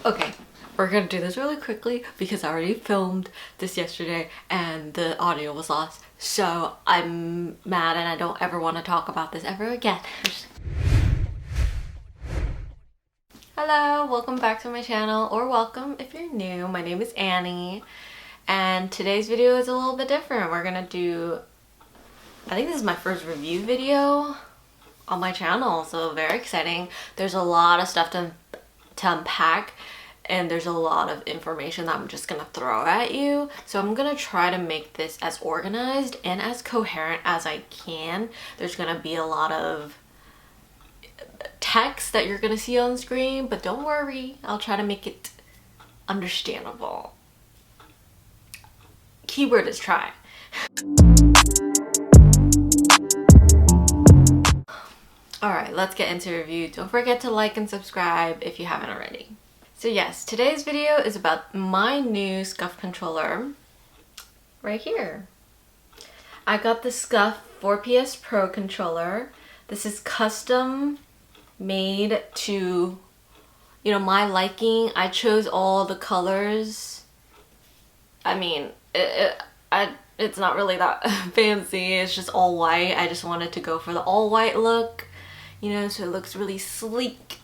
Okay, we're gonna do this really quickly because I already filmed this yesterday and the audio was lost. So I'm mad and I don't ever want to talk about this ever again. Hello, welcome back to my channel, or welcome if you're new. My name is Annie and today's video is a little bit different. We're gonna do, I think this is my first review video on my channel, so very exciting. There's a lot of stuff to unpack and there's a lot of information that I'm just gonna throw at you. So I'm gonna try to make this as organized and as coherent as I can. There's gonna be a lot of text that you're gonna see on screen, but don't worry, I'll try to make it understandable. Keyword is try. Alright, let's get into review. Don't forget to like and subscribe if you haven't already. So yes, today's video is about my new scuf controller right here. I got the scuf 4PS Pro controller. This is custom made to, my liking. I chose all the colors. I mean, it's not really that fancy. It's just all white. I just wanted to go for the all white look, so it looks really sleek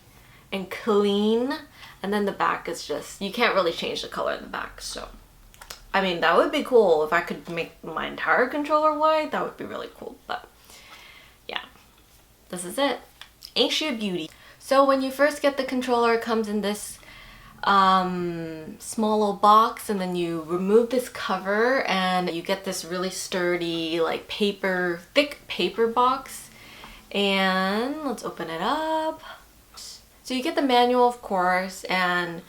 and clean. And then the back is just, you can't really change the color in the back. So, I mean, that would be cool. If I could make my entire controller white, that would be really cool. But yeah, this is it. Ain't she a beauty? So when you first get the controller, it comes in this small little box, and then you remove this cover and you get this really sturdy, like thick paper box. And let's open it up. So you get the manual, of course, and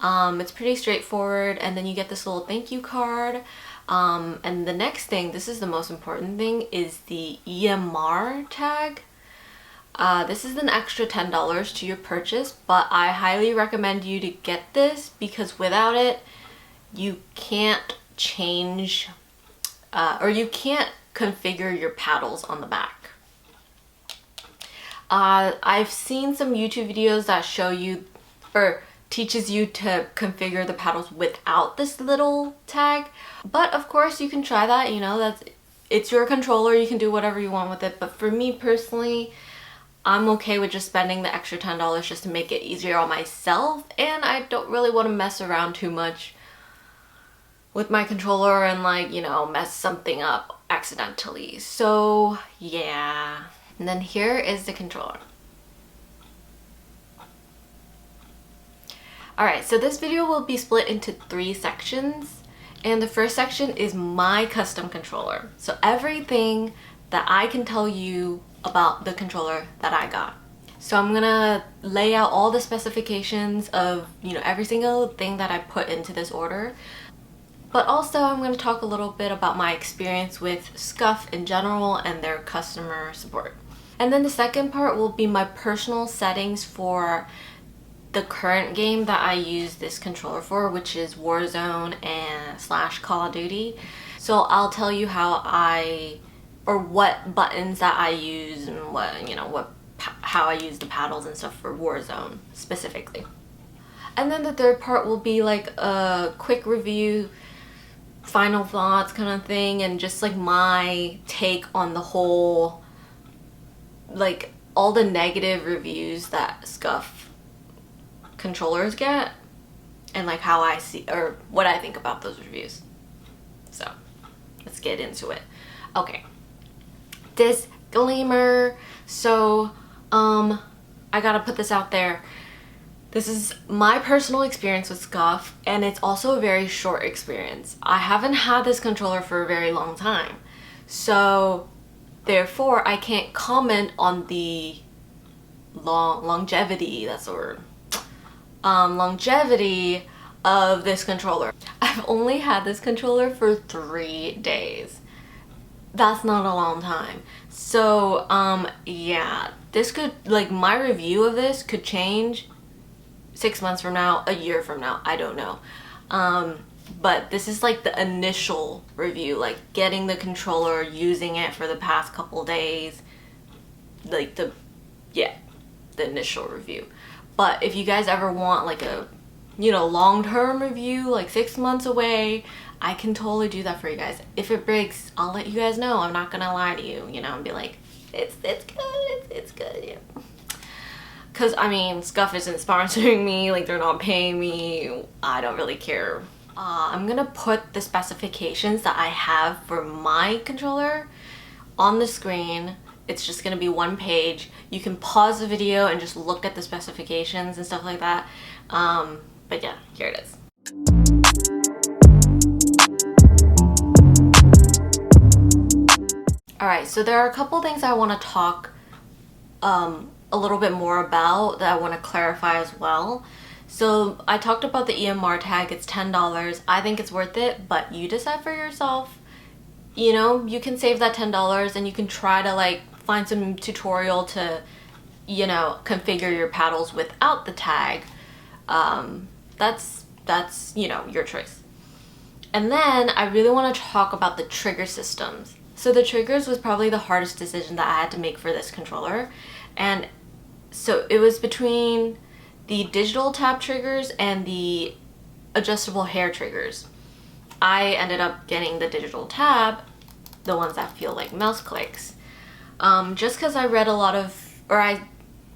it's pretty straightforward, and then you get this little thank you card. And the next thing, this is the most important thing, is the EMR tag. This is an extra $10 to your purchase, but I highly recommend you to get this because without it, you can't change or you can't configure your paddles on the back. I've seen some YouTube videos that show you or teaches you to configure the paddles without this little tag, but of course you can try that. It's your controller, you can do whatever you want with it. But for me personally, I'm okay with just spending the extra $10 just to make it easier on myself, and I don't really want to mess around too much with my controller and mess something up accidentally. So yeah. And then here is the controller. Alright, so this video will be split into 3 sections. And the first section is my custom controller. So everything that I can tell you about the controller that I got. So I'm gonna lay out all the specifications of, every single thing that I put into this order. But also I'm gonna talk a little bit about my experience with scuf in general and their customer support. And then the second part will be my personal settings for the current game that I use this controller for, which is Warzone and / Call of Duty. So I'll tell you how what buttons that I use and how I use the paddles and stuff for Warzone specifically. And then the third part will be like a quick review, final thoughts kind of thing, and just like my take on the whole, all the negative reviews that scuf controllers get, and how I see or what I think about those reviews. So let's get into it. Okay, disclaimer. So I gotta put this out there. This is my personal experience with scuf, and it's also a very short experience. I haven't had this controller for a very long time, so therefore I can't comment on the longevity, that's the word, longevity of this controller. I've only had this controller for 3 days. That's not a long time. So yeah, this could, my review of this could change 6 months from now, a year from now, I don't know. But this is the initial review, getting the controller, using it for the past couple days, the initial review. But if you guys ever want a you know, long-term review, like 6 months away, I can totally do that for you guys. If it breaks, I'll let you guys know. I'm not gonna lie to you, you know, and be like, it's good, it's good, yeah. Cause I mean, Scuf isn't sponsoring me, like they're not paying me. I don't really care. I'm gonna put the specifications that I have for my controller on the screen. It's just gonna be one page. You can pause the video and just look at the specifications and stuff like that. But yeah, here it is. Alright, so there are a couple things I want to talk a little bit more about that I want to clarify as well. So I talked about the EMR tag, it's $10. I think it's worth it, but you decide for yourself. You know, you can save that $10 and you can try to like find some tutorial to, you know, configure your paddles without the tag. That's, you know, your choice. And then I really want to talk about the trigger systems. So the triggers was probably the hardest decision that I had to make for this controller. And so it was between the digital tap triggers and the adjustable hair triggers. I ended up getting the digital tap, the ones that feel like mouse clicks. Just because I read a lot of, or I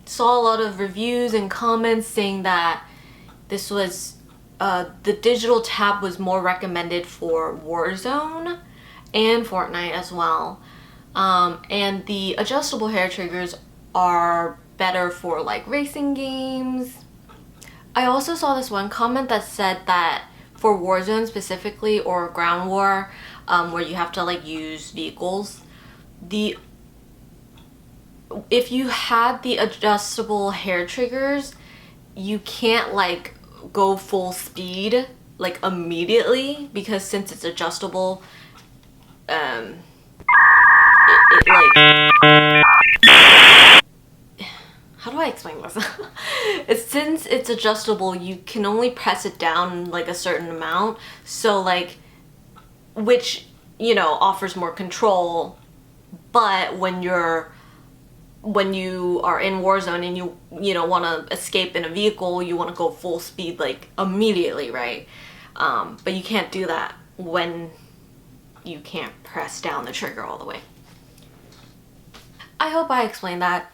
saw a lot of reviews and comments saying that this was, the digital tap was more recommended for Warzone and Fortnite as well. And the adjustable hair triggers are better for like racing games. I also saw this one comment that said that for Warzone specifically, or Ground War, where you have to like use vehicles, if you had the adjustable hair triggers, you can't like go full speed like immediately, because since it's adjustable, it like, how do I explain this? Since it's adjustable, you can only press it down like a certain amount, so like, which, you know, offers more control. But when you are in Warzone and you know, want to escape in a vehicle, you want to go full speed like immediately, right? But you can't do that when you can't press down the trigger all the way. I hope I explained that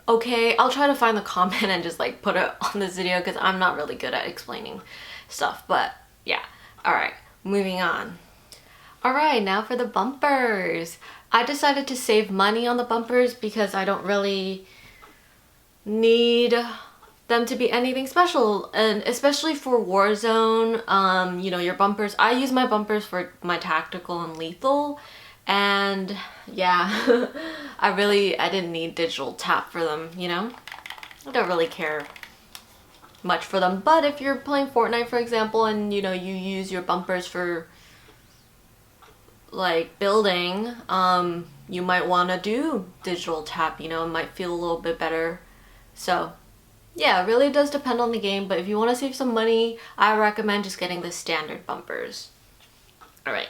okay. I'll try to find the comment and just like put it on this video, because I'm not really good at explaining stuff, but yeah. Alright, moving on. Alright, now for the bumpers. I decided to save money on the bumpers because I don't really need them to be anything special, and especially for Warzone, you know, your bumpers, I use my bumpers for my tactical and lethal, and yeah, I didn't need digital tap for them, you know? I don't really care much for them, but if you're playing Fortnite, for example, and you know, you use your bumpers for like building, you might want to do digital tap, you know, it might feel a little bit better. So yeah, it really does depend on the game, but if you want to save some money, I recommend just getting the standard bumpers. Alright.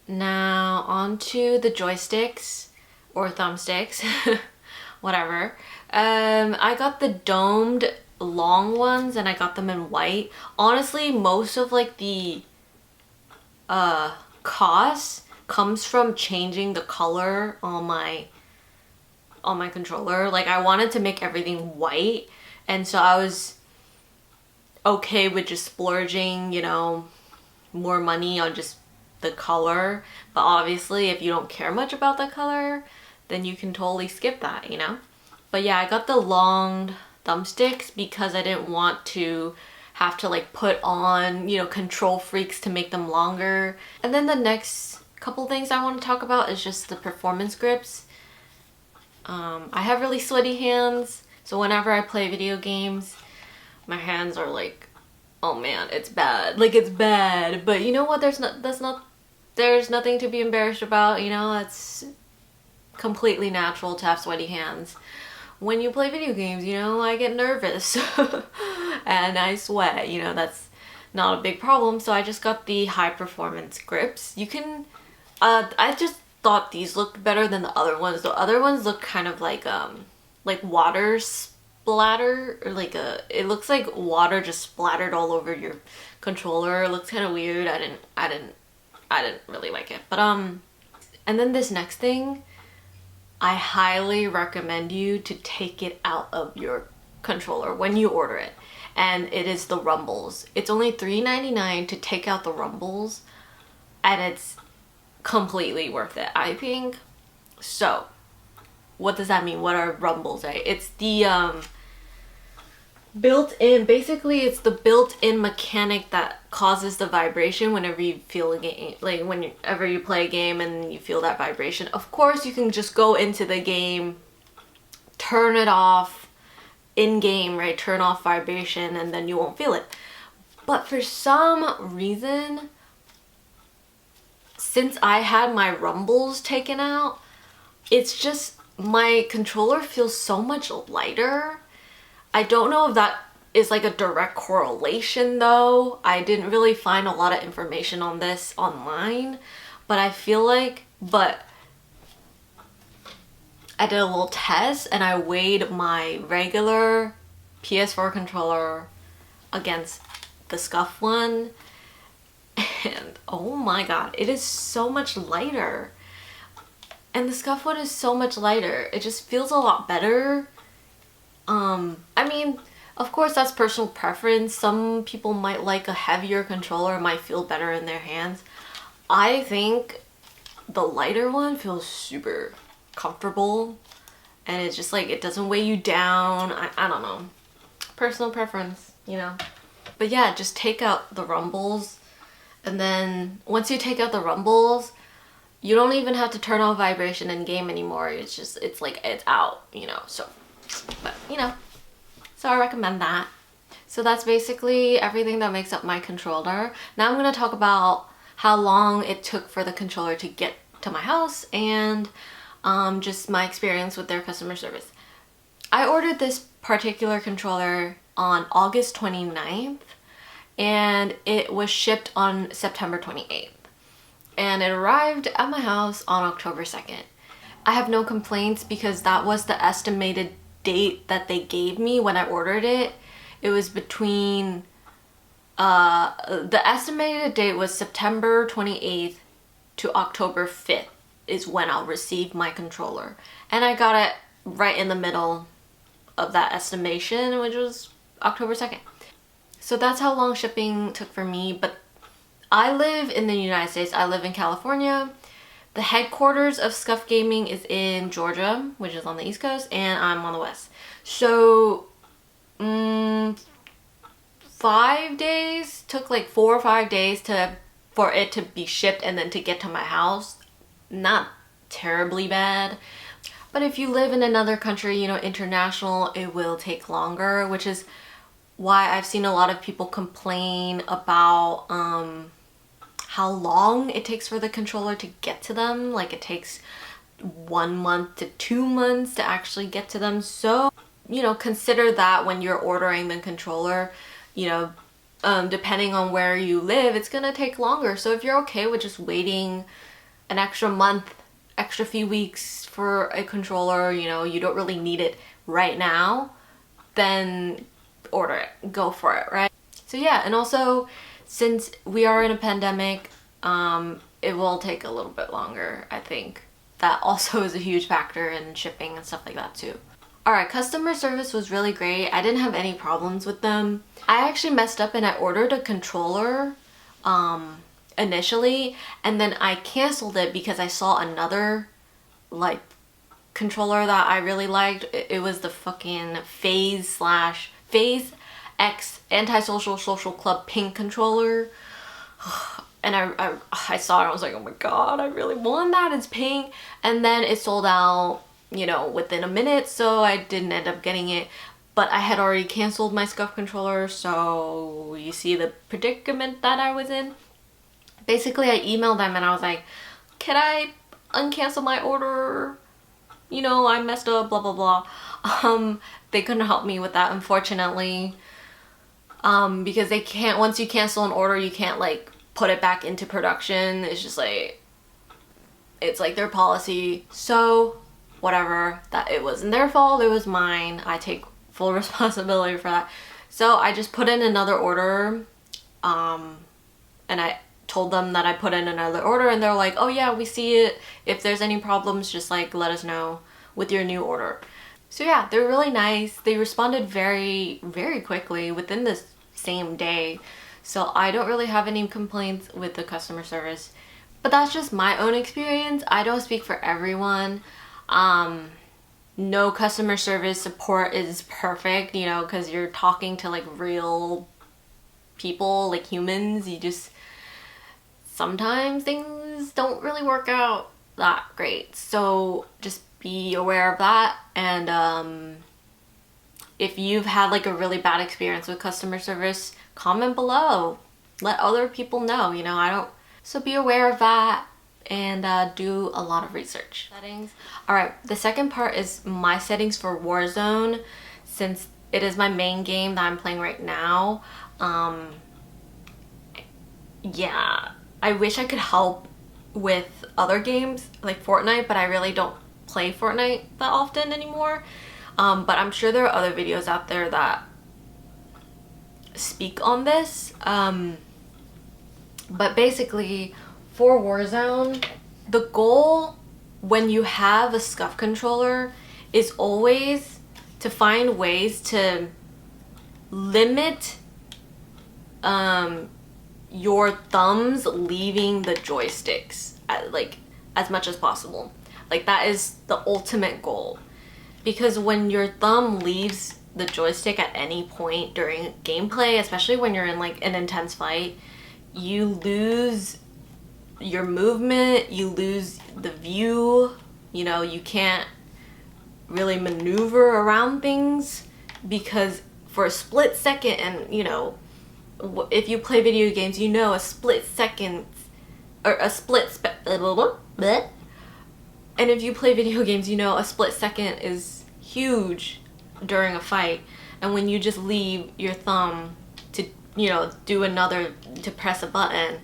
Now on to the joysticks, or thumbsticks, whatever. I got the domed long ones and I got them in white. Honestly, most of like the cost comes from changing the color on my controller. Like, I wanted to make everything white, and so I was okay with just splurging, you know, more money on just the color. But obviously, if you don't care much about the color, then you can totally skip that, you know? But yeah, I got the long thumbsticks because I didn't want to have to like put on, you know, control freaks to make them longer. And then the next couple things I want to talk about is just the performance grips. I have really sweaty hands, so whenever I play video games, my hands are like, oh man, it's bad. Like, it's bad. But you know what? There's nothing to be embarrassed about, you know? It's completely natural to have sweaty hands. When you play video games, you know, I get nervous and I sweat, you know, that's not a big problem. So I just got the high performance grips. You can, I just thought these looked better than the other ones. The other ones look kind of like water splatter, or like it looks like water just splattered all over your controller. It looks kind of weird. I didn't really like it. But and then this next thing, I highly recommend you to take it out of your controller when you order it. And it is the rumbles. It's only $3.99 to take out the rumbles, and it's completely worth it, I think. So, what does that mean? What are rumbles, right? It's the built-in, basically it's the built-in mechanic that causes the vibration whenever you feel a game, like whenever you play a game and you feel that vibration. Of course, you can just go into the game, turn it off in-game, right? Turn off vibration and then you won't feel it. But for some reason, since I had my rumbles taken out, it's just, my controller feels so much lighter. I don't know if that is like a direct correlation though. I didn't really find a lot of information on this online, but I feel like, I did a little test and I weighed my regular PS4 controller against the scuf one, and oh my god, it is so much lighter. And the scuf one is so much lighter. It just feels a lot better. I mean, of course that's personal preference. Some people might like a heavier controller, might feel better in their hands. I think the lighter one feels super comfortable, and it's just like, it doesn't weigh you down. I don't know, personal preference, you know. But yeah, just take out the rumbles, and then once you take out the rumbles, you don't even have to turn off vibration in game anymore. It's just, it's like, it's out, you know. So, but you know, so I recommend that. So that's basically everything that makes up my controller. Now I'm going to talk about how long it took for the controller to get to my house, and just my experience with their customer service. I ordered this particular controller on August 29th, and it was shipped on September 28th. And it arrived at my house on October 2nd. I have no complaints because that was the estimated date that they gave me when I ordered it. It was between, the estimated date was September 28th to October 5th. Is when I'll receive my controller, and I got it right in the middle of that estimation, which was October 2nd. So that's how long shipping took for me. But I live in the United States. I live in California. The headquarters of Scuf Gaming is in Georgia, which is on the East Coast, and I'm on the West. So 5 days, took like 4 or 5 days for it to be shipped and then to get to my house. Not terribly bad. But if you live in another country, you know, international, it will take longer, which is why I've seen a lot of people complain about how long it takes for the controller to get to them. Like, it takes 1 month to 2 months to actually get to them. So, you know, consider that when you're ordering the controller. You know, depending on where you live, it's gonna take longer. So if you're okay with just waiting an extra month, extra few weeks for a controller, you know, you don't really need it right now, then order it, go for it, right? So yeah, and also since we are in a pandemic, it will take a little bit longer, I think. That also is a huge factor in shipping and stuff like that too. Alright, customer service was really great. I didn't have any problems with them. I actually messed up and I ordered a controller initially, and then I canceled it because I saw another like controller that I really liked. It was the fucking Phase X Antisocial Social Club pink controller. And I saw it and I was like, oh my god, I really want that, it's pink. And then it sold out, you know, within a minute, so I didn't end up getting it. But I had already canceled my scuf controller, so you see the predicament that I was in. Basically, I emailed them and I was like, can I uncancel my order? You know, I messed up, blah, blah, blah. They couldn't help me with that, unfortunately. Because they can't, once you cancel an order, you can't like put it back into production. It's just like, it's like their policy. So whatever, that it wasn't their fault, it was mine. I take full responsibility for that. So I just put in another order, and I told them that I put in another order, and they're like, oh yeah, we see it. If there's any problems, just like let us know with your new order. So yeah, they're really nice. They responded very, very quickly within the same day. So I don't really have any complaints with the customer service. But that's just my own experience. I don't speak for everyone. No customer service support is perfect, you know, because you're talking to like real people, like humans. You just, sometimes things don't really work out that great. So just be aware of that. And if you've had like a really bad experience with customer service, comment below. Let other people know, you know, so be aware of that and do a lot of research. Settings. Alright, the second part is my settings for Warzone, since it is my main game that I'm playing right now. Yeah, I wish I could help with other games like Fortnite, but I really don't play Fortnite that often anymore. But I'm sure there are other videos out there that speak on this. But basically, for Warzone, the goal when you have a scuf controller is always to find ways to limit your thumbs leaving the joysticks like as much as possible. Like that is the ultimate goal, because when your thumb leaves the joystick at any point during gameplay, especially when you're in like an intense fight, you lose your movement, you lose the view, you know, you can't really maneuver around things, because for a split second, and you know, if you play video games, you know a split second, or a and if you play video games, you know a split second is huge during a fight. And when you just leave your thumb to, you know, to press a button,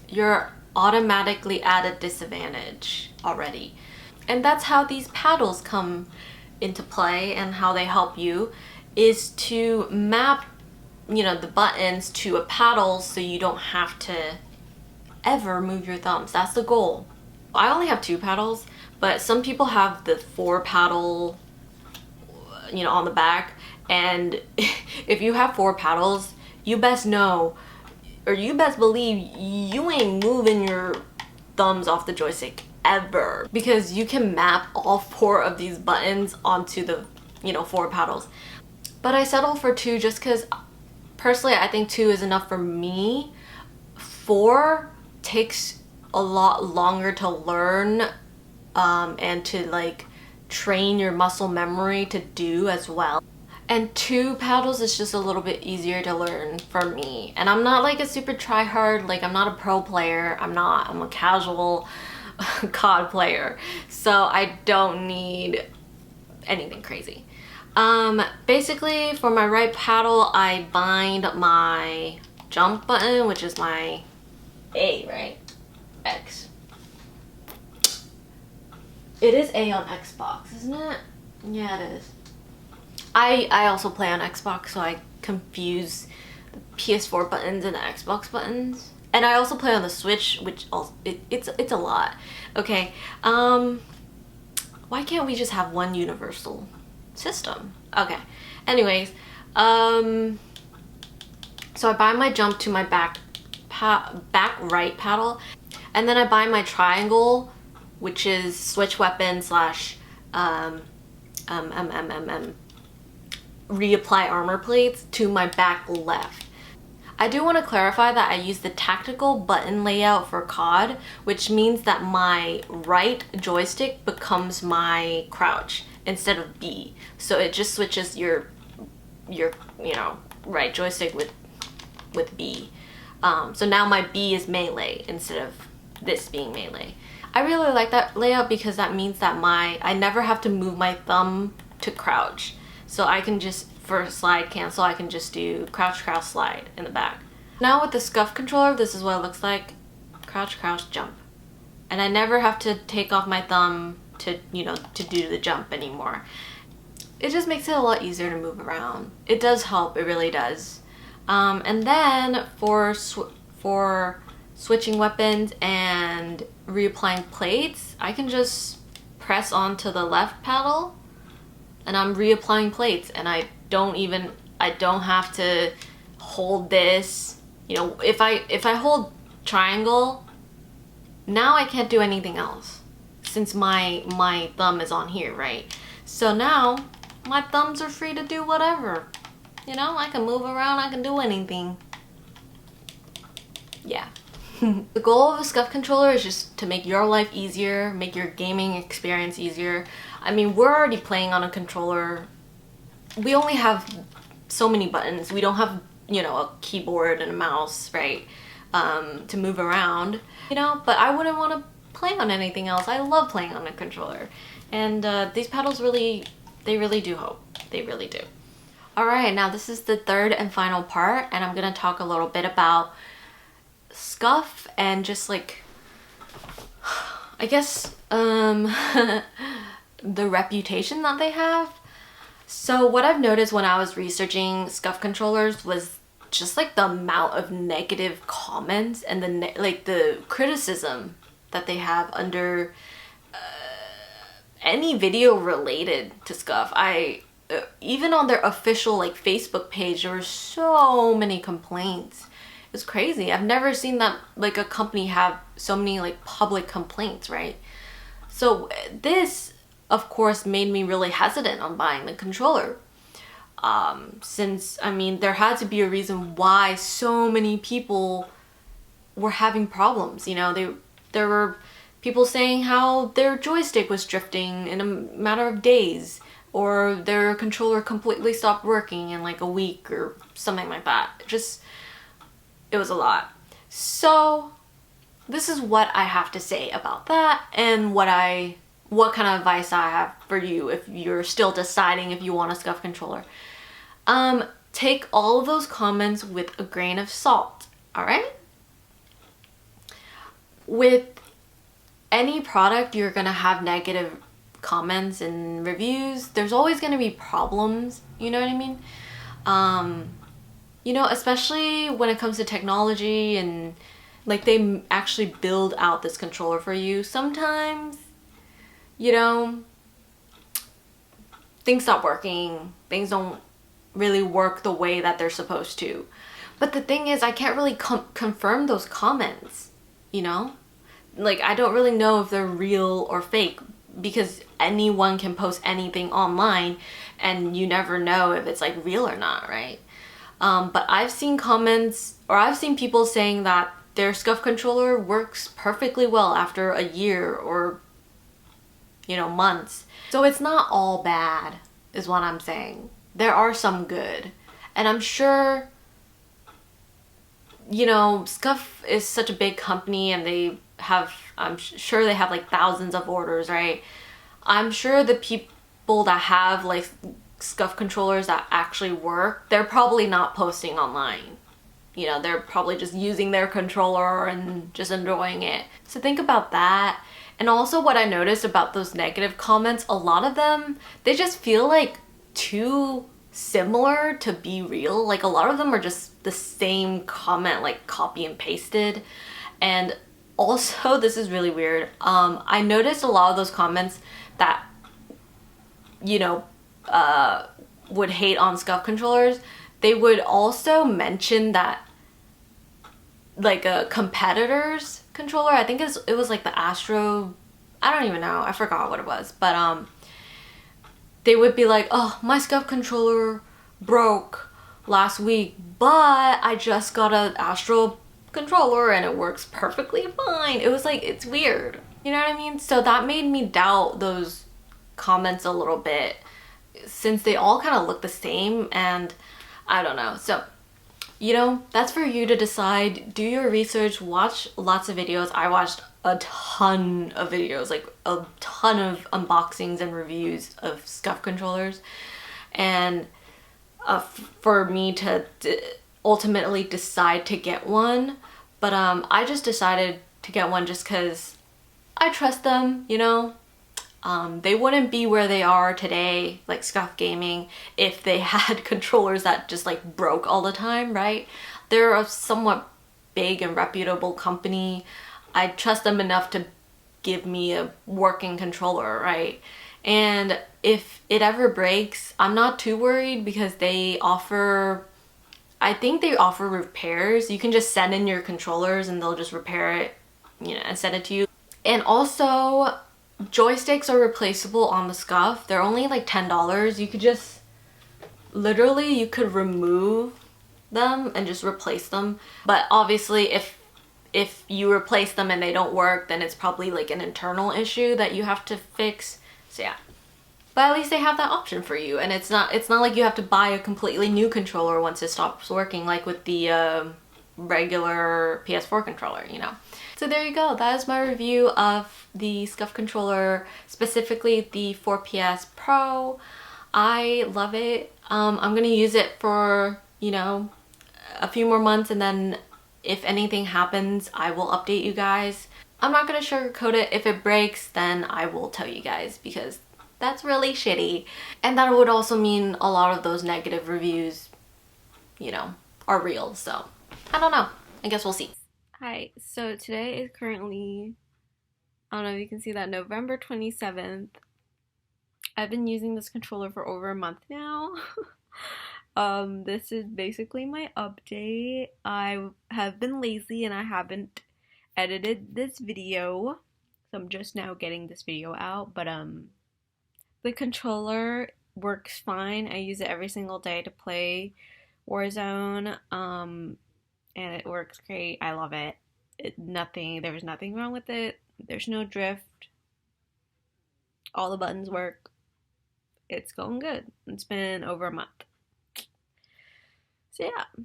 you're automatically at a disadvantage already. And that's how these paddles come into play, and how they help you is to map, you know, the buttons to a paddle so you don't have to ever move your thumbs. That's the goal. I only have 2 paddles, but some people have the 4 paddle, you know, on the back. And if you have 4 paddles, you best know, or you best believe, you ain't moving your thumbs off the joystick ever, because you can map all 4 of these buttons onto the, you know, 4 paddles. But I settled for 2 just because personally I think 2 is enough for me. 4 takes a lot longer to learn, and to like train your muscle memory to do as well. And 2 paddles is just a little bit easier to learn for me. And I'm not like a super try-hard, like I'm not a pro player, I'm a casual COD player. So I don't need anything crazy. Basically for my right paddle, I bind my jump button, which is my A, right? X. It is A on Xbox, isn't it? Yeah, it is. I also play on Xbox, so I confuse the PS4 buttons and the Xbox buttons. And I also play on the Switch, which also, it's a lot. Okay, why can't we just have one universal system? Okay, anyways, so I bind my jump to my back right paddle, and then I bind my triangle, which is switch weapon slash reapply armor plates, to my back left. I do want to clarify that I use the tactical button layout for COD, which means that my right joystick becomes my crouch instead of B. So it just switches your you know, right joystick with B. So now my B is melee instead of this being melee. I really like that layout because that means that I never have to move my thumb to crouch. So I can just, for slide cancel, I can just do crouch, crouch, slide in the back. Now with the scuf controller, this is what it looks like. Crouch, crouch, jump. And I never have to take off my thumb to, you know, to do the jump anymore. it just makes it a lot easier to move around. It does help, it really does. And then for switching weapons and reapplying plates, I can just press onto the left paddle and I'm reapplying plates, and I don't have to hold this. You know, if I hold triangle, now I can't do anything else since my thumb is on here, right? So now my thumbs are free to do whatever. You know, I can move around, I can do anything. Yeah. The goal of a scuf controller is just to make your life easier, make your gaming experience easier. I mean, we're already playing on a controller. We only have so many buttons. We don't have, you know, a keyboard and a mouse, right? To move around, you know, but I wouldn't want to play on anything else. I love playing on a controller. And these paddles really do help. They really do. Alright, now this is the third and final part, and I'm gonna talk a little bit about scuf and just like, I guess, the reputation that they have. So what I've noticed when I was researching scuf controllers was just like the amount of negative comments and the criticism that they have under any video related to scuf. Even on their official like Facebook page, there were so many complaints. It's crazy. I've never seen that like a company have so many like public complaints, right? So this of course made me really hesitant on buying the controller. Since I mean there had to be a reason why so many people were having problems. You know, there were people saying how their joystick was drifting in a matter of days, or their controller completely stopped working in like a week or something like that. It was a lot. So this is what I have to say about that, and what kind of advice I have for you if you're still deciding if you want a scuf controller. Take all of those comments with a grain of salt, alright? With any product, you're gonna have negative comments and reviews. There's always gonna be problems, you know what I mean? You know, especially when it comes to technology and like they actually build out this controller for you. Sometimes, you know, things stop working, things don't really work the way that they're supposed to. But the thing is, I can't really confirm those comments, you know? Like, I don't really know if they're real or fake, because anyone can post anything online and you never know if it's like real or not, right? But I've seen comments, or I've seen people saying that their scuf controller works perfectly well after a year or, you know, months. So it's not all bad, is what I'm saying. There are some good. And I'm sure, you know, scuf is such a big company and I'm sure they have like thousands of orders, right? I'm sure the people that have like scuf controllers that actually work, they're probably not posting online. You know, they're probably just using their controller and just enjoying it. So think about that. And also what I noticed about those negative comments, a lot of them, they just feel like too similar to be real. Like a lot of them are just the same comment, like copy and pasted. And also, this is really weird. I noticed a lot of those comments that, you know, would hate on scuf controllers. They would also mention that like a competitor's controller, I think it was like the Astro, I don't even know, I forgot what it was, but they would be like, oh, my scuf controller broke last week, but I just got an Astro controller and it works perfectly fine. It was like, it's weird, you know what I mean? So that made me doubt those comments a little bit, since they all kind of look the same, and I don't know. So, you know, that's for you to decide. Do your research, watch lots of videos. I watched a ton of videos, like a ton of unboxings and reviews of scuf controllers, and for me to ultimately decide to get one. But I just decided to get one just because I trust them, you know. They wouldn't be where they are today, like Scuf Gaming, if they had controllers that just like broke all the time, right? They're a somewhat big and reputable company. I trust them enough to give me a working controller, right? And if it ever breaks, I'm not too worried because they offer, I think they offer repairs. You can just send in your controllers and they'll just repair it, you know, and send it to you. And also, joysticks are replaceable on the Scuf. They're only like $10. You could just, literally, you could remove them and just replace them. But obviously, if you replace them and they don't work, then it's probably like an internal issue that you have to fix. So yeah. But at least they have that option for you, and it's not like you have to buy a completely new controller once it stops working, like with the regular PS4 controller, you know. So there you go. That is my review of the Scuf controller, specifically the 4PS Pro. I love it. I'm gonna use it for, you know, a few more months, and then if anything happens, I will update you guys. I'm not gonna sugarcoat it. If it breaks, then I will tell you guys, because that's really shitty. And that would also mean a lot of those negative reviews, you know, are real. So I don't know. I guess we'll see. Hi, so today is currently, I don't know if you can see that, November 27th. I've been using this controller for over a month now. This is basically my update. I have been lazy and I haven't edited this video. So I'm just now getting this video out, but the controller works fine. I use it every single day to play Warzone, and it works great. I love it. There was nothing wrong with it. There's no drift. All the buttons work. It's going good. It's been over a month. So yeah.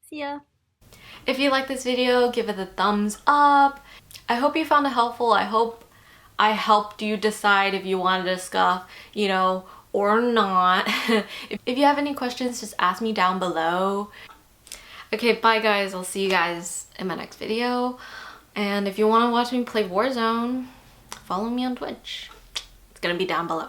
See ya. If you like this video, give it a thumbs up. I hope you found it helpful. I hope I helped you decide if you wanted a Scuf, you know, or not. If you have any questions, just ask me down below. Okay, bye guys. I'll see you guys in my next video. And if you want to watch me play Warzone, follow me on Twitch. It's gonna be down below.